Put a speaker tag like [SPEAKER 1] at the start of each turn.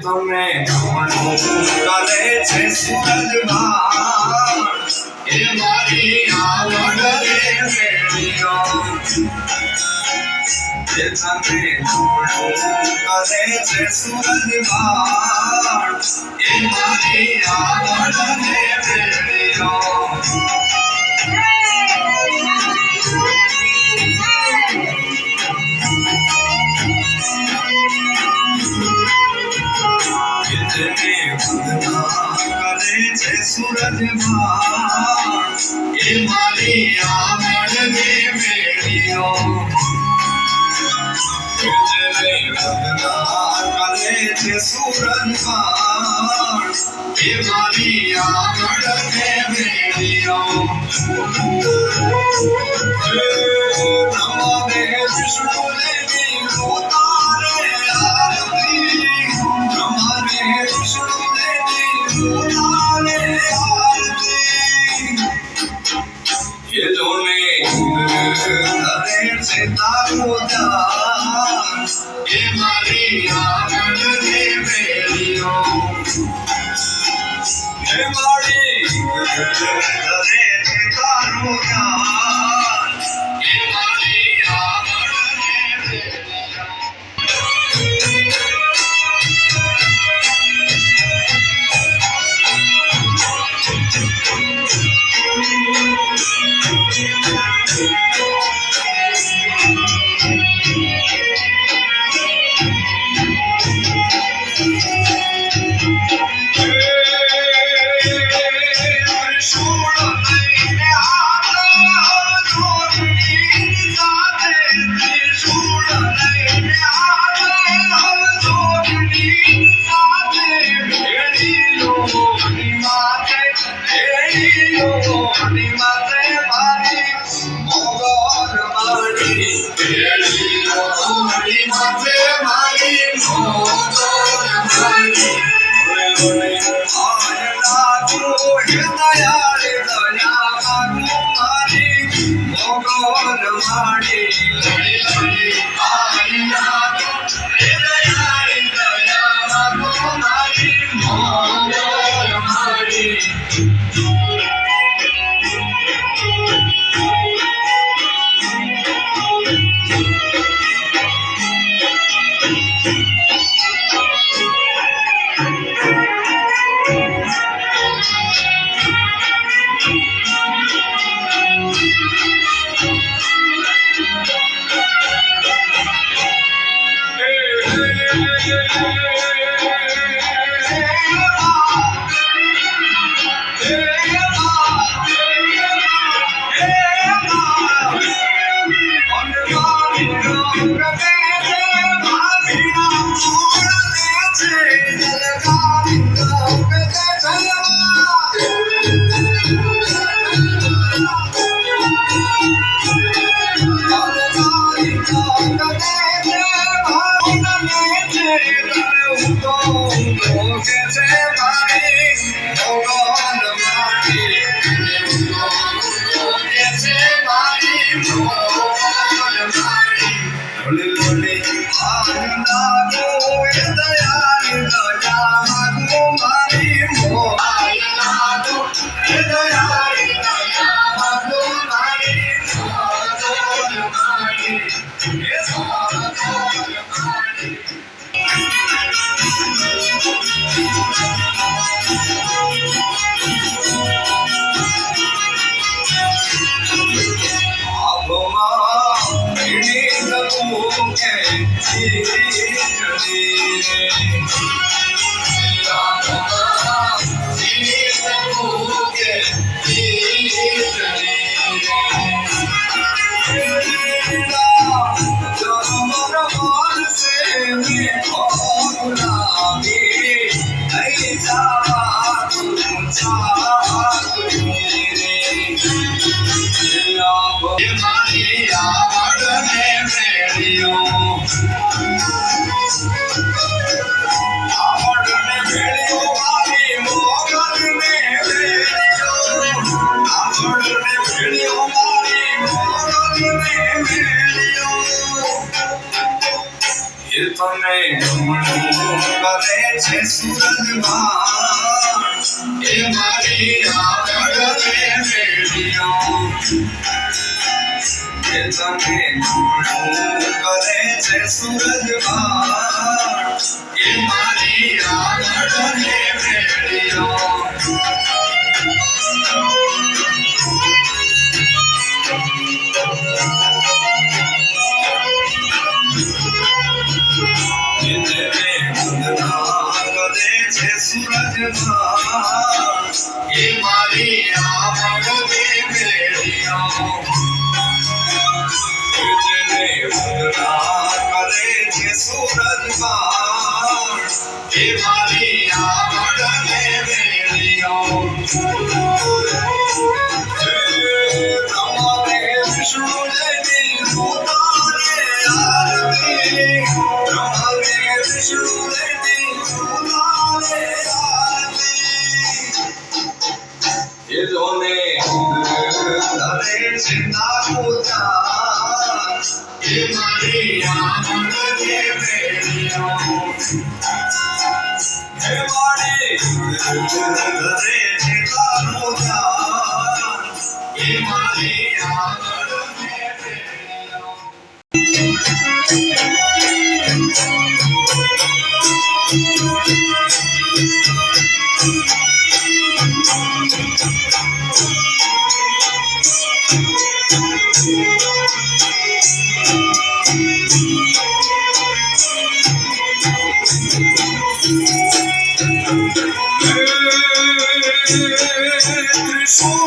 [SPEAKER 1] તમે કરે છે સુરજમાં એ મારી આવડ રે મેળ્યો એ તમે કરે છે સુરજમાં એ મારી આવડ રે મેળ્યો કરે છે સુરજમાં એ મારી આવડ ને મેળ્યો કરે છે સુરજમાં એ મારી આવડ ને મેળ્યો નમામે વિષ્ણુ દેવી ઉતારે આરતી નમામે વિષ્ણુ ये दोने करे से तारो दान ये मारी आवड ने मेलियो ये मारी करे से तारो दान ये मारी आवड ने मेलियो Yeah. તને ગમણું કરે છે સૂરજમાં એ મારી આગળ રે મેળ્યો એ તને ગમણું કરે છે સૂરજમાં એ મારી આગળ રે મેળ્યો સૂરજમાં એ મારી આગળ રે મેળ્યો જેને વંદના કરે છે સૂરજમાં એ મારી આગળ રે મેળ્યો તમારે વિષ્ણુ દેવી પોતાને આરતી તમારે વિષ્ણુ દેવી પોતાને એ જોને કરે છે નાગોજા એ મારી આગળ રે મેળ્યો હે મારી કરે છે નાગોજા એ મારી આગળ રે મેળ્યો ત્રિશુળ